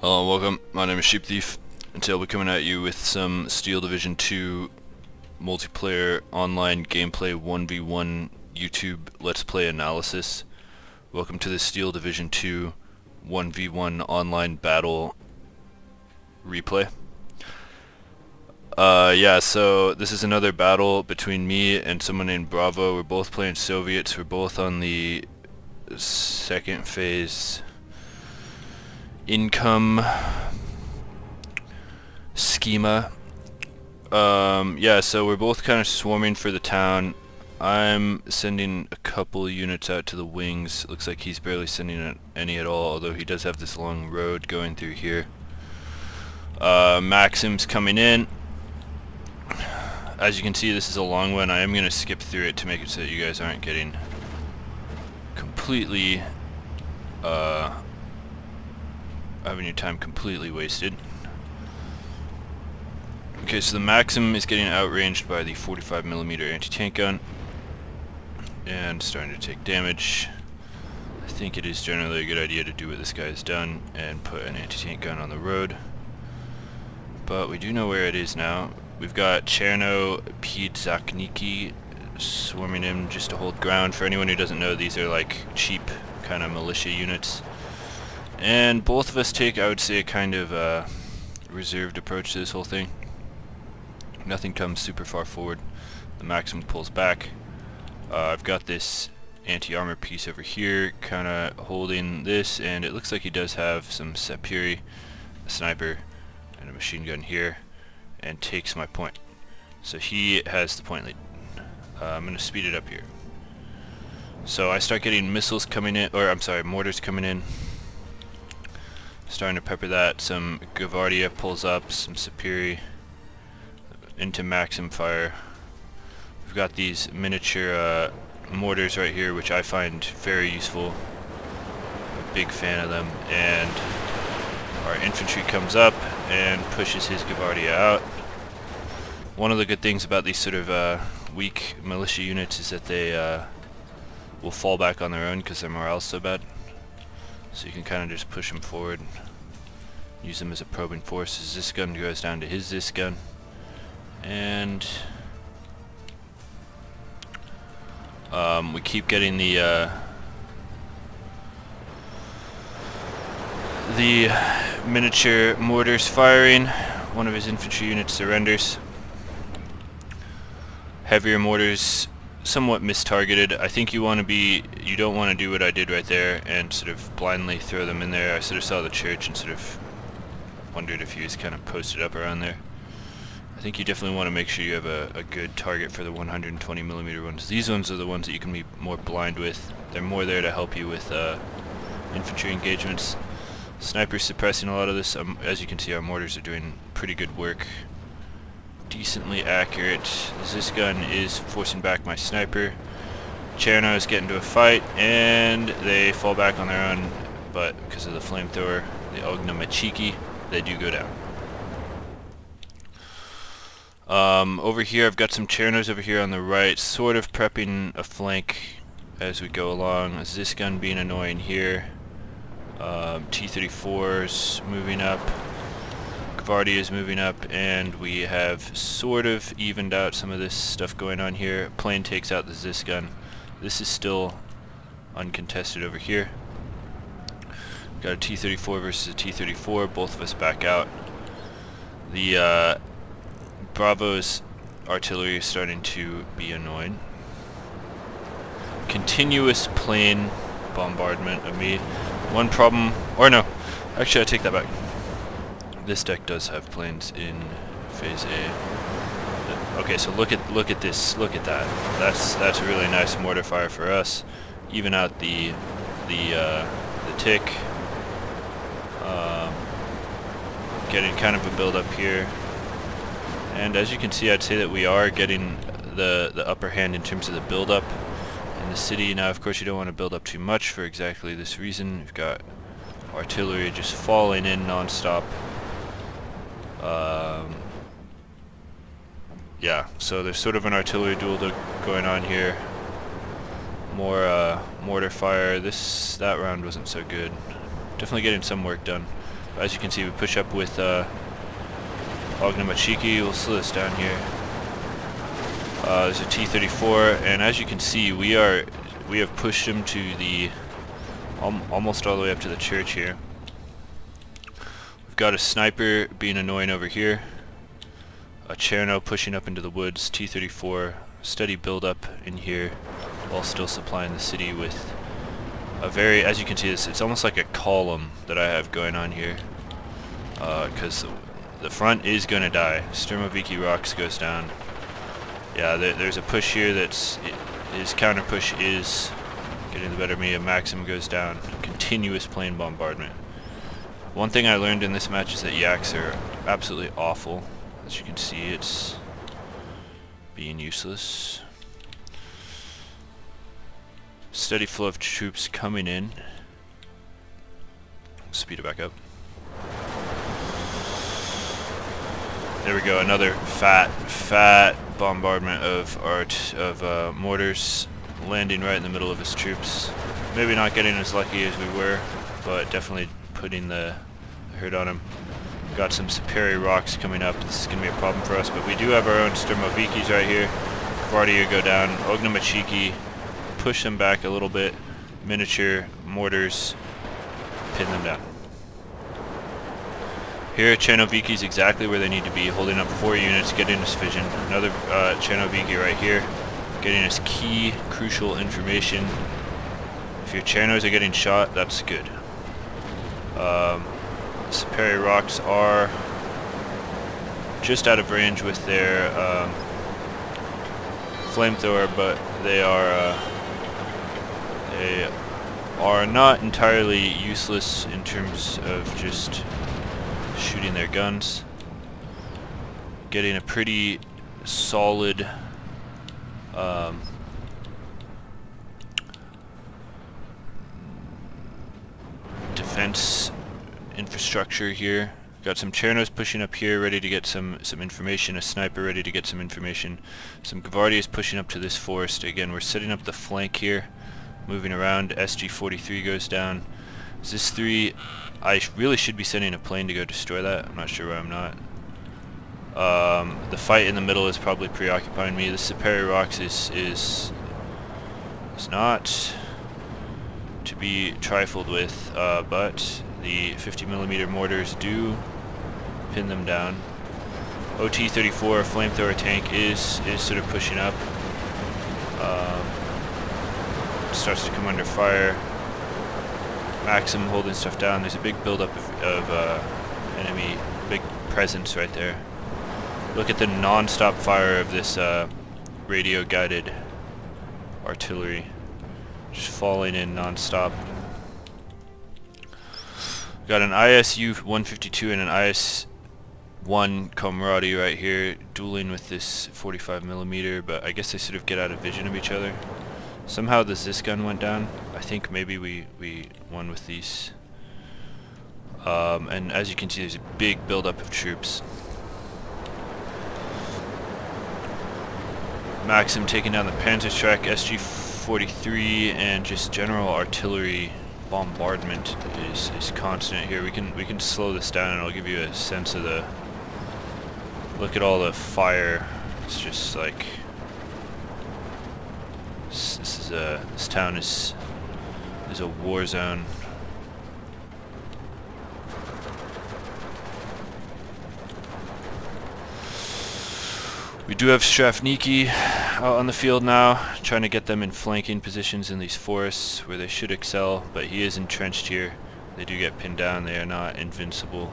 Hello and welcome, my name is Sheep Thief, and today I'll be coming at you with some Steel Division 2 multiplayer online gameplay 1v1 YouTube Let's Play analysis. Welcome to the Steel Division 2 1v1 online battle replay. Yeah, so this is another battle between me and someone named Bravo. We're both playing Soviets, we're both on the second phase income schema. Yeah, so we're both kind of swarming for the town. I'm sending a couple units out to the wings. Looks like he's barely sending any at all, although he does have this long road going through here. Maxim's coming in. As you can see, this is a long one. I am going to skip through it to make it so that you guys aren't getting completely having your time completely wasted. Okay, so the Maxim is getting outranged by the 45mm anti-tank gun and starting to take damage. I think it is generally a good idea to do what this guy has done and put an anti-tank gun on the road, but we do know where it is now. We've got Cherno Pidzakniki swarming in just to hold ground. For anyone who doesn't know, these are like cheap kind of militia units. And both of us take, I would say, a kind of reserved approach to this whole thing. Nothing comes super far forward. The Maxim pulls back. I've got this anti-armor piece over here kind of holding this, and it looks like he does have some Sapiri, a sniper, and a machine gun here, and takes my point. So he has the point lead. I'm going to speed it up here. So I start getting missiles coming in, or I'm sorry, mortars coming in. Starting to pepper that. Some Gavardia pulls up, some Sapiri into Maxim fire. We've got these miniature mortars right here, which I find very useful. I'm a big fan of them. And our infantry comes up and pushes his Gavardia out. One of the good things about these sort of weak militia units is that they will fall back on their own because their morale's so bad. So you can kind of just push them forward, use them as a probing force. As this gun goes down to his this gun, and we keep getting the miniature mortars firing. One of his infantry units surrenders. Heavier mortars somewhat mistargeted. I think you don't want to do what I did right there and sort of blindly throw them in there. I sort of saw the church and sort of wondered if he was kind of posted up around there. I think you definitely want to make sure you have a good target for the 120mm ones. These ones are the ones that you can be more blind with. They're more there to help you with infantry engagements. Snipers suppressing a lot of this. As you can see, our mortars are doing pretty good work. Decently accurate. This gun is forcing back my sniper. Cherno is getting into a fight, and they fall back on their own, but because of the flamethrower, the Ogna Machiki, they do go down. Over here I've got some Chernos over here on the right, sort of prepping a flank as we go along. This gun being annoying here. T-34's moving up. Gavardia is moving up, and we have sort of evened out some of this stuff going on here. Plane takes out the Zis gun. This is still uncontested over here. Got a T-34 versus a T-34. Both of us back out. The Bravo's artillery is starting to be annoying. Continuous plane bombardment of me. One problem, or no, actually I take that back. This deck does have planes in phase A. Okay, so look at this. Look at that. That's a really nice mortar fire for us. Even out the tick. Getting kind of a build up here. And as you can see, I'd say that we are getting the upper hand in terms of the build up in the city. Now, of course, you don't want to build up too much for exactly this reason. You've got artillery just falling in non-stop. Yeah, so there's sort of an artillery duel going on here. More mortar fire. That round wasn't so good. Definitely getting some work done. As you can see, we push up with Ognamachiki. We'll slow this down here. There's a T-34, and as you can see, we have pushed him to the almost all the way up to the church here. We've got a sniper being annoying over here. A Cherno pushing up into the woods. T-34, steady build up in here, while still supplying the city with a very, as you can see, it's almost like a column that I have going on here, because the front is going to die. Sturmoviki Rocks goes down. Yeah, there's a push here his counter push is getting the better of me. A Maxim goes down. Continuous plane bombardment. One thing I learned in this match is that Yaks are absolutely awful. As you can see, it's being useless. Steady flow of troops coming in. Speed it back up. There we go, another fat bombardment of mortars landing right in the middle of his troops. Maybe not getting as lucky as we were, but definitely putting the hurt on him. Got some Superi rocks coming up. This is going to be a problem for us, but we do have our own Sturmovikis right here. Gvardiya go down. Ognamachiki, push them back a little bit. Miniature mortars, pin them down. Here, Chernoviki is exactly where they need to be, holding up 4 units, getting us vision. Another Chernoviki right here, getting us key, crucial information. If your Chernos are getting shot, that's good. Superi rocks are just out of range with their flamethrower, but they are not entirely useless in terms of just shooting their guns. Getting a pretty solid defense infrastructure here. Got some Chernos pushing up here, ready to get some information. A sniper ready to get some information. Some Gvardiyas pushing up to this forest. Again, we're setting up the flank here, moving around. SG-43 goes down. Zis-3, I really should be sending a plane to go destroy that. I'm not sure why I'm not. The fight in the middle is probably preoccupying me. The Superi rocks is not to be trifled with, but the 50mm mortars do pin them down. OT-34 flamethrower tank is sort of pushing up. Starts to come under fire. Maxim holding stuff down. There's a big buildup of enemy, big presence right there. Look at the non-stop fire of this radio-guided artillery, just falling in non-stop. Got an ISU-152 and an IS-1 Comrade right here, dueling with this 45mm, but I guess they sort of get out of vision of each other. Somehow the Zis gun went down. I think maybe we won with these. And as you can see, there's a big buildup of troops. Maxim taking down the Panzerschreck, SG-43, and just general artillery bombardment is constant here. We can slow this down, and I'll give you a sense of the. Look at all the fire. It's just like this town is a war zone. We do have Strafniki out on the field now, trying to get them in flanking positions in these forests where they should excel, but he is entrenched here. They do get pinned down, they are not invincible.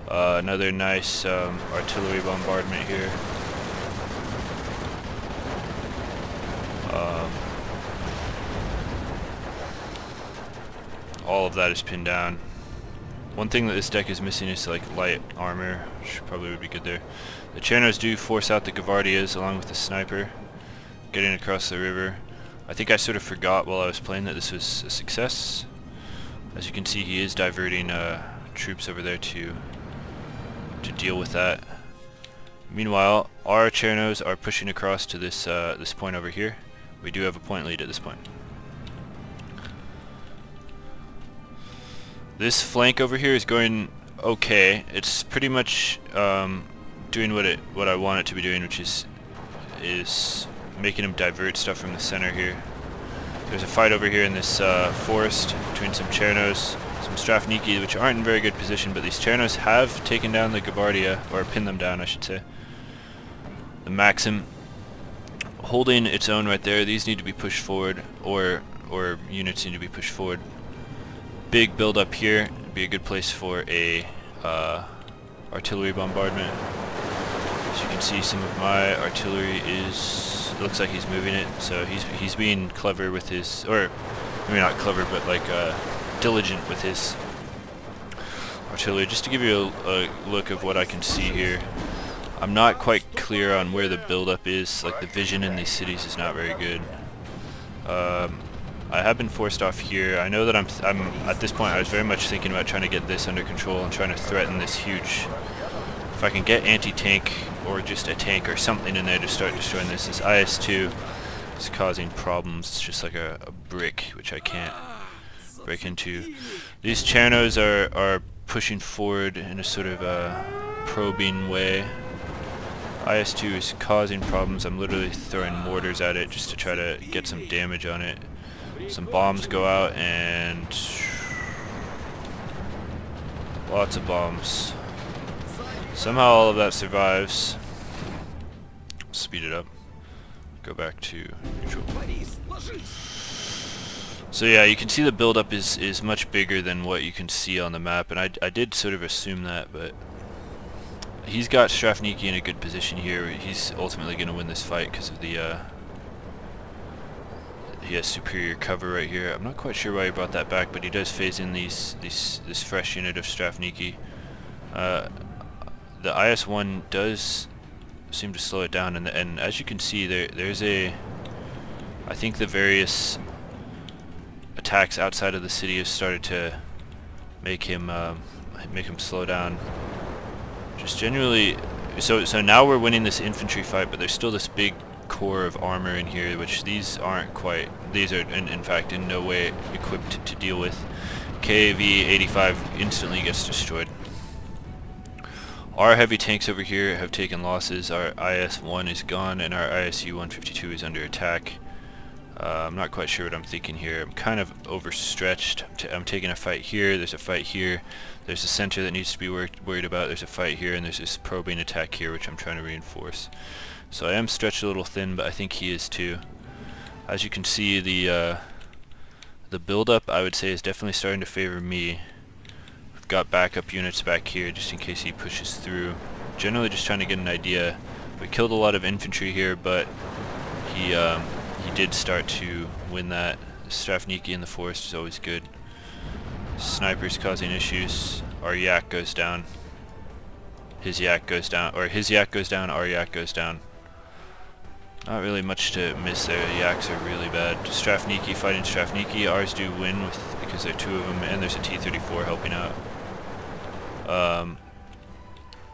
Another nice artillery bombardment here. All of that is pinned down. One thing that this deck is missing is like light armor, which probably would be good there. The Chernos do force out the Gvardiyas along with the sniper, getting across the river. I think I sort of forgot while I was playing that this was a success. As you can see, he is diverting troops over there to deal with that. Meanwhile, our Chernos are pushing across to this this point over here. We do have a point lead at this point. This flank over here is going okay. It's pretty much doing what I want it to be doing, which is making him divert stuff from the center here. There's a fight over here in this forest between some Chernos, some Strafniki, which aren't in very good position, but these Chernos have taken down the Gabardia, or pinned them down, I should say. The Maxim holding its own right there. These need to be pushed forward, or units need to be pushed forward. Big build up here. It'd be a good place for a artillery bombardment. As you can see, some of my artillery looks like he's moving it, so he's being clever with his, or maybe not clever, but like diligent with his artillery. Just to give you a look of what I can see here, I'm not quite clear on where the buildup is. Like, the vision in these cities is not very good. I have been forced off here. I know that I'm at this point I was very much thinking about trying to get this under control and trying to threaten this huge. If I can get anti-tank or just a tank or something in there to start destroying this. This IS-2 is causing problems. It's just like a brick which I can't break into. These Chernos are pushing forward in a sort of probing way. IS-2 is causing problems. I'm literally throwing mortars at it just to try to get some damage on it. Some bombs go out, and lots of bombs. Somehow all of that survives. Speed it up. Go back to neutral. So yeah, you can see the buildup is much bigger than what you can see on the map, and I did sort of assume that, but he's got Strafniki in a good position here. He's ultimately going to win this fight because of the he has superior cover right here. I'm not quite sure why he brought that back, but he does phase in this fresh unit of Strafniki. The IS-1 does seem to slow it down, and as you can see, there's I think the various attacks outside of the city have started to make him slow down. Just generally, so now we're winning this infantry fight, but there's still this big core of armor in here, which these aren't quite. These are in fact in no way equipped to deal with. KV-85 instantly gets destroyed. Our heavy tanks over here have taken losses. Our IS-1 is gone, and our ISU-152 is under attack. I'm not quite sure what I'm thinking here. I'm kind of overstretched. I'm taking a fight here, there's a fight here, there's a center that needs to be worried about, there's a fight here, and there's this probing attack here which I'm trying to reinforce. So I am stretched a little thin, but I think he is too. As you can see, the build-up, I would say, is definitely starting to favor me. We've got backup units back here just in case he pushes through. Generally just trying to get an idea. We killed a lot of infantry here, but he did start to win that. Strafniki in the forest is always good. Snipers causing issues. Our yak goes down. His yak goes down, or his yak goes down, our yak goes down. Not really much to miss there. The yaks are really bad. Strafniki fighting Strafniki. Ours do win because there are two of them, and there's a T-34 helping out.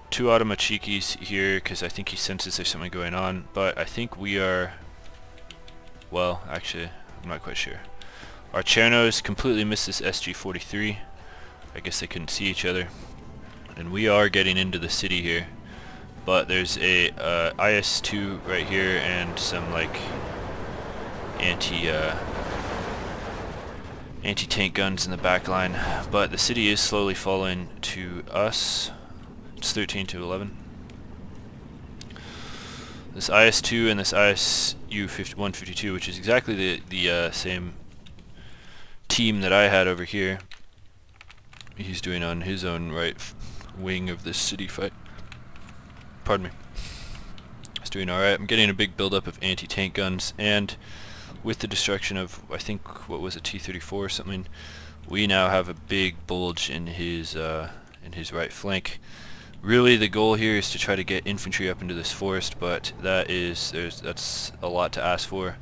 Two Automachikis here because I think he senses there's something going on, but I think we are. Well, actually, I'm not quite sure. Our Chernos completely missed this SG-43. I guess they couldn't see each other. And we are getting into the city here. But there's a IS-2 right here and some like anti-tank guns in the back line. But the city is slowly falling to us. It's 13-11. This IS-2 and this ISU-152, which is exactly the same team that I had over here, he's doing on his own right wing of this city fight. Pardon me. He's doing alright. I'm getting a big buildup of anti-tank guns, and with the destruction of, I think, what was a T-34 or something, we now have a big bulge in his right flank. Really, the goal here is to try to get infantry up into this forest, but that's a lot to ask for.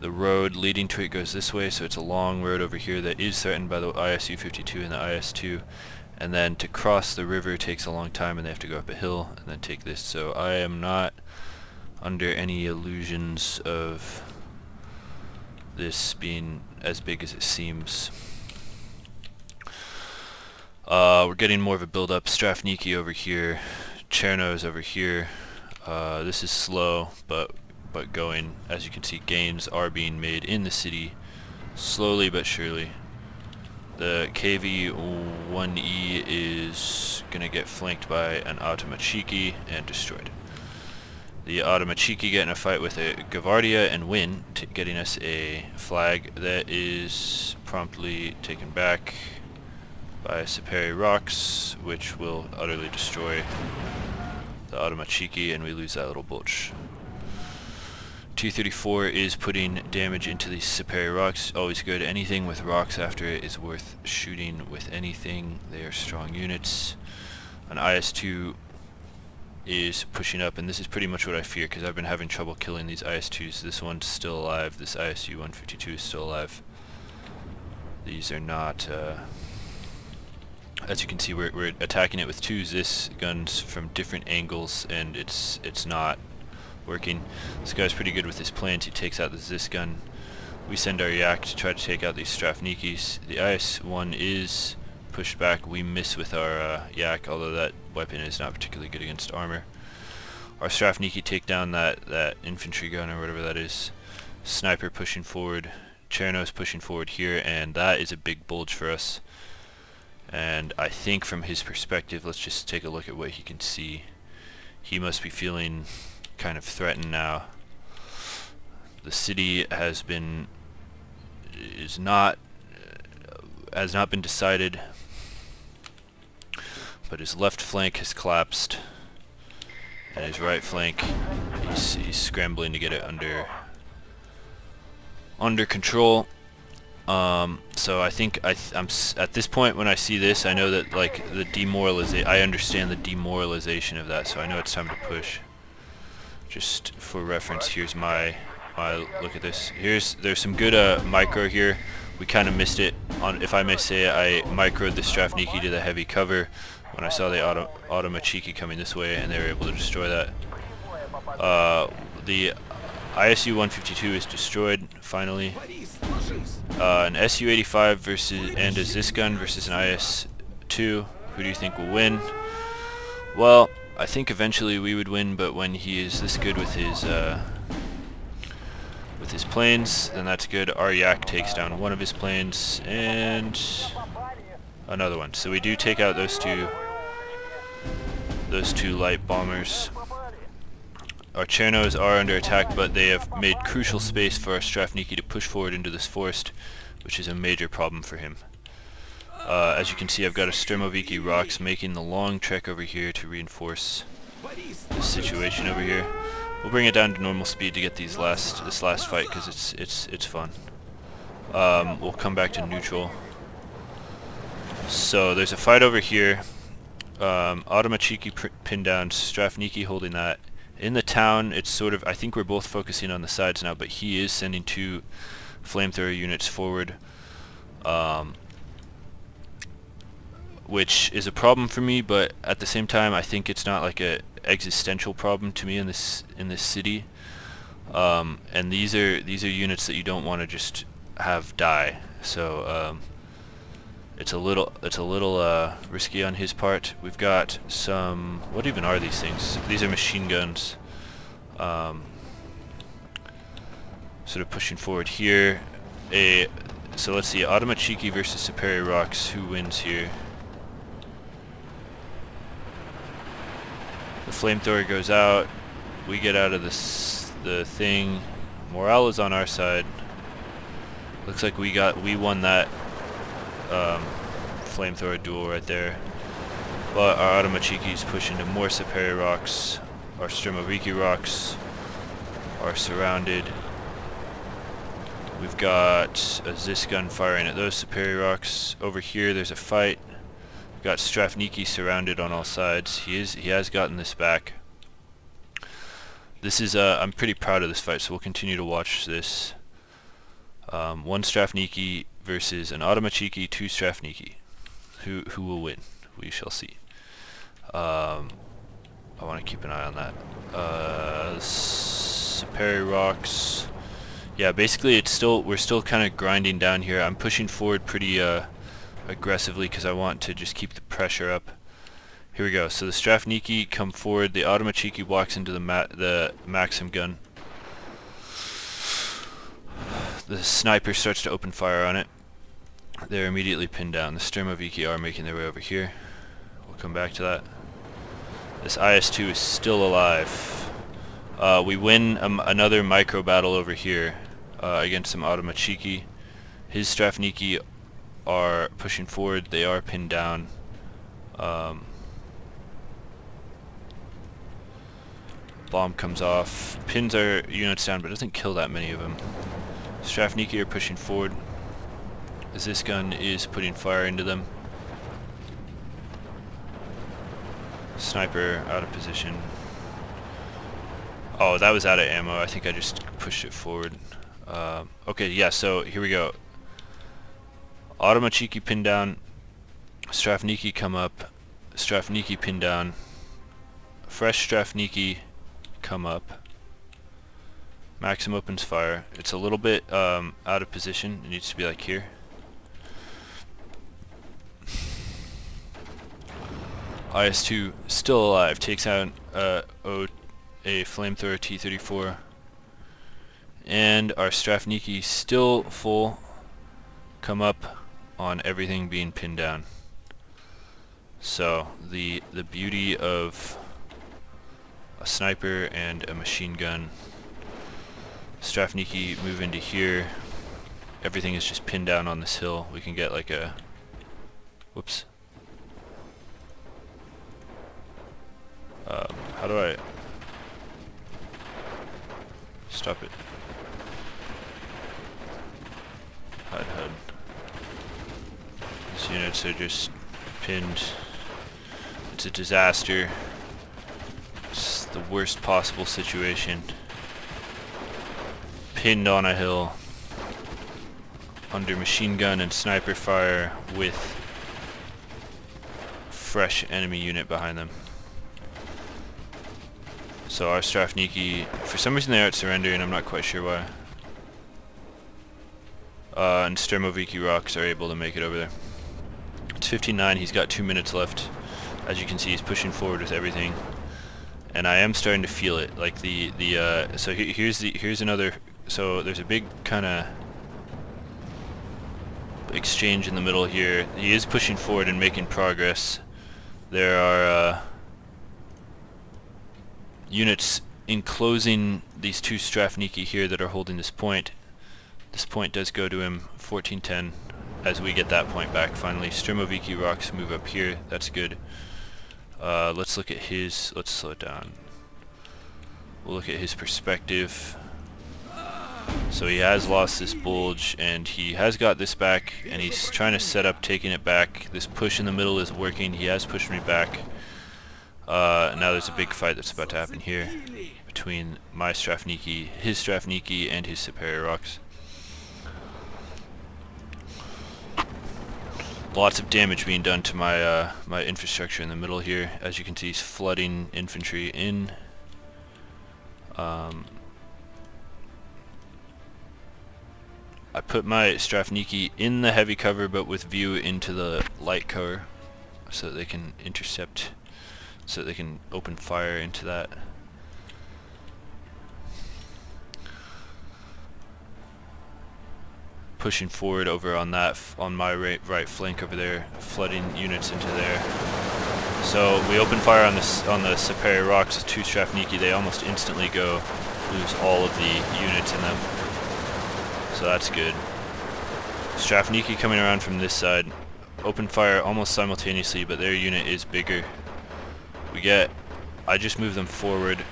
The road leading to it goes this way, so it's a long road over here that is threatened by the ISU-52 and the IS-2, and then to cross the river takes a long time, and they have to go up a hill and then take this. So I am not under any illusions of this being as big as it seems. We're getting more of a build-up. Strafniki over here, Cherno's over here. This is slow, but going. As you can see, gains are being made in the city, slowly but surely. The KV-1E is gonna get flanked by an Automachiki and destroyed. The Automachiki get in a fight with a Gavardia and win, getting us a flag that is promptly taken back by Saperi Rocks, which will utterly destroy the Automachiki, and we lose that little bulge. 234 is putting damage into the Saperi Rocks. Always good. Anything with rocks after it is worth shooting with anything. They are strong units. An IS-2 is pushing up, and this is pretty much what I fear, because I've been having trouble killing these IS-2s. This one's still alive. This ISU-152 is still alive. These are not... as you can see, we're attacking it with two Zis guns from different angles, and it's not working. This guy's pretty good with his planes. He takes out the Zis gun. We send our Yak to try to take out these Strafnikis. The IS-1 is pushed back. We miss with our Yak, although that weapon is not particularly good against armor. Our Strafniki take down that infantry gun or whatever that is. Sniper pushing forward. Cherno's pushing forward here, and that is a big bulge for us. And I think from his perspective, let's just take a look at what he can see. He must be feeling kind of threatened now. The city has not been decided, but his left flank has collapsed, and his right flank, he's scrambling to get it under control. So I think I'm at this point, when I see this, I know that like the demoralization, I understand the demoralization of that, so I know it's time to push. Just for reference, here's my look at this. There's some good micro here. We kind of missed it on, if I may say, I microed the Strafniki to the heavy cover when I saw the Automachiki coming this way, and they were able to destroy that. The ISU-152 is destroyed finally. An SU-85 and a Zis gun versus an IS-2. Who do you think will win? Well, I think eventually we would win, but when he is this good with his planes, then that's good. Our Yak takes down one of his planes and another one. So we do take out those two light bombers. Our Chernos are under attack, but they have made crucial space for our Strafniki to push forward into this forest, which is a major problem for him. As you can see, I've got a Sturmoviki Rocks making the long trek over here to reinforce this situation over here. We'll bring it down to normal speed to get this last fight, because it's fun. We'll come back to neutral. So there's a fight over here. Automachiki pinned down, Strafniki holding that. In the town, it's sort of, I think we're both focusing on the sides now, but he is sending two flamethrower units forward, which is a problem for me, but at the same time I think it's not like a existential problem to me in this city. And these are units that you don't want to just have die. So it's a little risky on his part. We've got some, what even are these things? These are machine guns. Sort of pushing forward here. So let's see, Automachiki versus Saperi Rocks. Who wins here? The flamethrower goes out. We get out of the thing. Morale is on our side. Looks like we won that flamethrower duel right there. But our Automachiki's push into more Saperi Rocks. Our Sturmoviki Rocks are surrounded. We've got a Zis gun firing at those Saperi Rocks. Over here there's a fight. We've got Strafniki surrounded on all sides. He has gotten this back. This is I'm pretty proud of this fight, so we'll continue to watch this. One Strafniki versus an Automachiki, two Strafniki. Who will win? We shall see. I want to keep an eye on that. Saperi Rocks. Yeah, basically we're still kind of grinding down here. I'm pushing forward pretty aggressively because I want to just keep the pressure up. Here we go. So the Strafniki come forward. The Automachiki walks into the Maxim gun. The sniper starts to open fire on it. They're immediately pinned down. The Sturmoviki are making their way over here. We'll come back to that. This IS-2 is still alive. We win another micro battle over here against some Automachiki. His Strafniki are pushing forward. They are pinned down. Bomb comes off. Pins our units down, but doesn't kill that many of them. Strafniki are pushing forward as this gun is putting fire into them. Sniper out of position. Oh, that was out of ammo. I think I just pushed it forward. Okay, yeah, so here we go. Automachiki pinned down. Strafniki come up. Strafniki pinned down. Fresh Strafniki come up. Maxim opens fire. It's a little bit out of position. It needs to be like here. IS-2 still alive. Takes out a flamethrower T-34. And our Strafniki still full. Come up on everything being pinned down. So the beauty of a sniper and a machine gun. Strafniki move into here. Everything is just pinned down on this hill. We can get like a... Whoops. How do I... Stop it. HUD. These units are just pinned. It's a disaster. It's the worst possible situation. Pinned on a hill. Under machine gun and sniper fire with fresh enemy unit behind them. So our Strafniki, for some reason they aren't surrendering, I'm not quite sure why. And Sturmoviki Rocks are able to make it over there. It's 59, he's got 2 minutes left. As you can see, he's pushing forward with everything. And I am starting to feel it, like so here's another, so there's a big kind of exchange in the middle here. He is pushing forward and making progress. There are units enclosing these two Strafniki here that are holding this point. This point does go to him, 1410, as we get that point back finally. Sturmoviki Rocks move up here, that's good. Let's look at his, let's slow it down. We'll look at his perspective. So he has lost this bulge and he has got this back and he's trying to set up taking it back. This push in the middle is working, he has pushed me back. Now there's a big fight that's about to happen here between my Strafniki, his Strafniki, and his Superior Rocks. Lots of damage being done to my my infrastructure in the middle here. As you can see, he's flooding infantry in. I put my Strafniki in the heavy cover, but with view into the light cover, so that they can intercept, so that they can open fire into that. Pushing forward over on that, on my right flank over there, flooding units into there. So we open fire on this, on the Superior Rocks with two Strafniki. They almost instantly go, lose all of the units in them. So that's good. Strafniki coming around from this side, open fire almost simultaneously, but their unit is bigger. I just move them forward,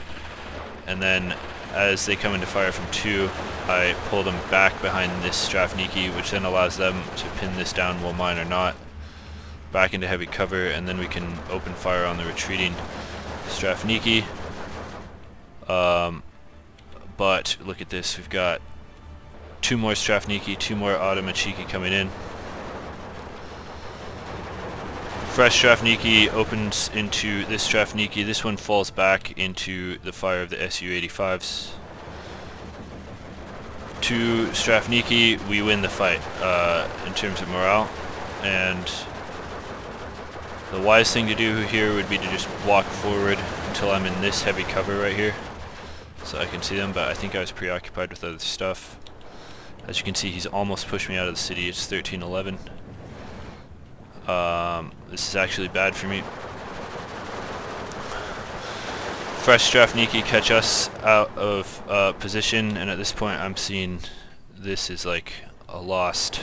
and then as they come into fire from two, I pull them back behind this Strafniki, which then allows them to pin this down while mine are not. Back into heavy cover, and then we can open fire on the retreating Strafniki. But look at this, we've got two more Strafniki, two more Automachiki coming in. Fresh Strafniki opens into this Strafniki. This one falls back into the fire of the Su-85s. Two Strafniki, we win the fight in terms of morale. and the wise thing to do here would be to just walk forward until I'm in this heavy cover right here, so I can see them, but I think I was preoccupied with other stuff. As you can see, he's almost pushed me out of the city. It's 13:11. This is actually bad for me. Fresh Strafniki catch us out of position, and at this point I'm seeing this is like a lost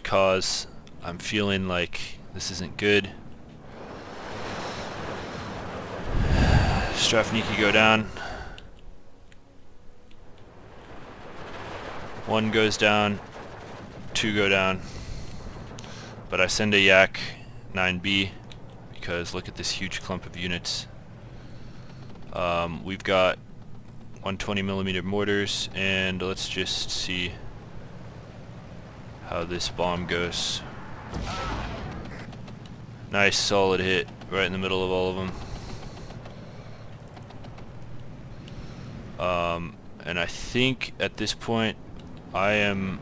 cause. I'm feeling like this isn't good. Strafniki go down. One goes down, two go down. But I send a Yak 9B because look at this huge clump of units. We've got 120mm mortars, and let's just see how this bomb goes. Nice solid hit right in the middle of all of them. And I think at this point I am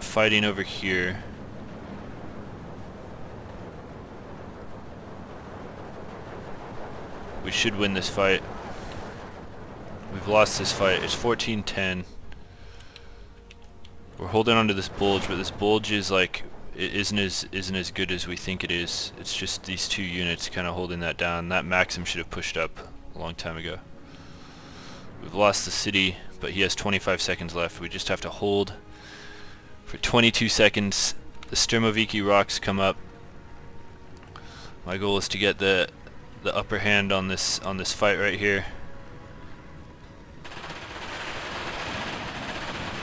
fighting over here. We should win this fight. We've lost this fight. It's 14-10. We're holding on to this bulge, but this bulge is like it isn't as good as we think it is. It's just these two units kind of holding that down. That Maxim should have pushed up a long time ago. We've lost the city, but he has 25 seconds left. We just have to hold for 22 seconds. The Sturmoviki rocks come up. My goal is to get the upper hand on this fight right here.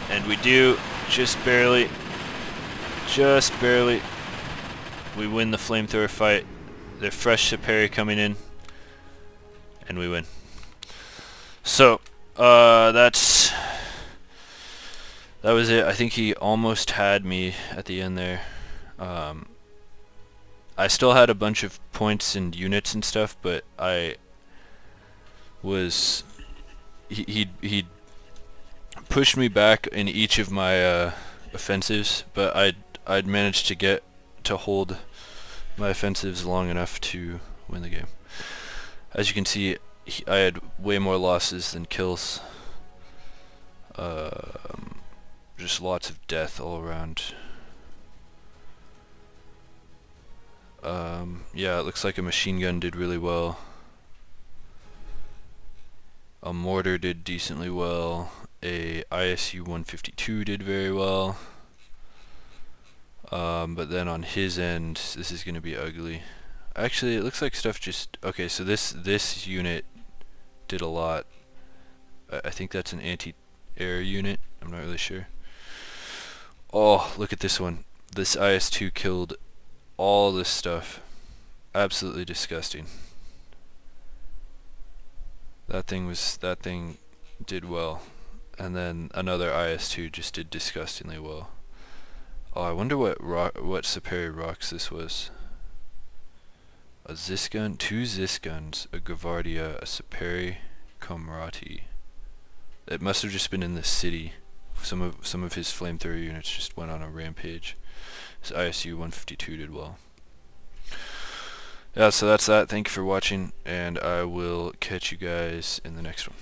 And we do, just barely. We win the flamethrower fight. They're fresh Saperi coming in, and we win. So, that was it. I think he almost had me at the end there. I still had a bunch of points and units and stuff, but he pushed me back in each of my offensives, but I'd managed to get to hold my offensives long enough to win the game. As you can see, I had way more losses than kills. Just lots of death all around. Yeah, it looks like a machine gun did really well. A mortar did decently well. A ISU 152 did very well. But then on his end, this is going to be ugly. Actually, it looks like stuff just... Okay, so this unit did a lot. I think that's an anti-air unit. I'm not really sure. Oh, look at this one. This IS-2 killed all this stuff. Absolutely disgusting. That thing did well. And then another IS-2 just did disgustingly well. Oh, I wonder what Saperi rocks this was. A Zisgun, two Zisguns, a Gavardia, a Saperi Komrati. It must have just been in the city. Some of his flamethrower units just went on a rampage. His ISU 152 did well. Yeah, so that's that. Thank you for watching, and I will catch you guys in the next one.